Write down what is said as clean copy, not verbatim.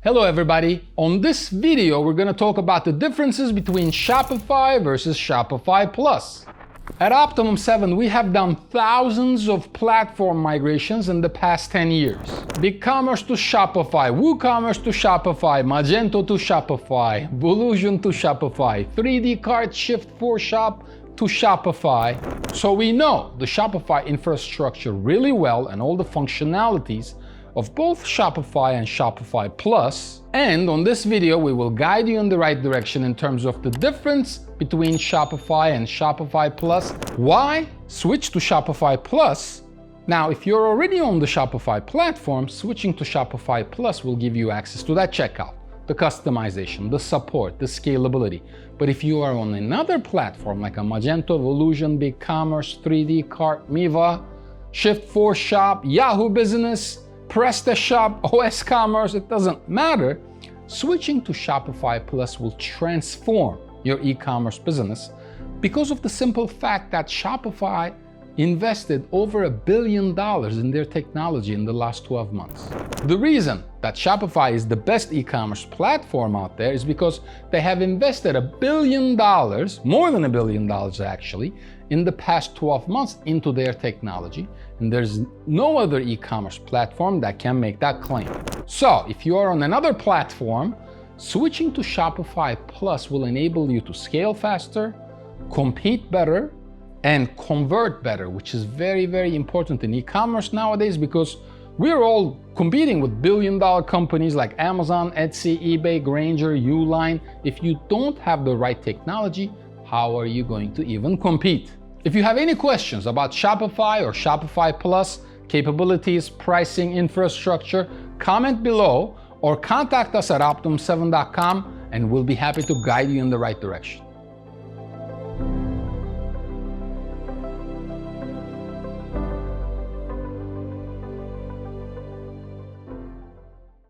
Hello everybody! On this video, we're going to talk about the differences between Shopify versus Shopify Plus. At Optimum7, we have done thousands of platform migrations in the past 10 years. BigCommerce to Shopify, WooCommerce to Shopify, Magento to Shopify, Volusion to Shopify, 3D Cart Shift4Shop to Shopify. So we know the Shopify infrastructure really well and all the functionalities of both Shopify and Shopify Plus. And on this video, we will guide you in the right direction in terms of the difference between Shopify and Shopify Plus. Why switch to Shopify Plus? Now, if you're already on the Shopify platform, switching to Shopify Plus will give you access to that checkout, the customization, the support, the scalability. But if you are on another platform like a Magento, Volusion, BigCommerce, 3D Cart, Miva, Shift4Shop, Yahoo Business, PrestaShop, OS Commerce, it doesn't matter. Switching to Shopify Plus will transform your e-commerce business because of the simple fact that Shopify invested over $1 billion in their technology in the last 12 months. The reason that Shopify is the best e-commerce platform out there is because they have invested $1 billion, more than $1 billion actually, in the past 12 months into their technology. And there's no other e-commerce platform that can make that claim. So if you are on another platform, switching to Shopify Plus will enable you to scale faster, compete better, and convert better, which is very, very important in e-commerce nowadays because we're all competing with billion-dollar companies like Amazon, Etsy, eBay, Grainger, Uline. If you don't have the right technology, how are you going to even compete? If you have any questions about Shopify or Shopify Plus, capabilities, pricing, infrastructure, comment below or contact us at optimum7.com and we'll be happy to guide you in the right direction.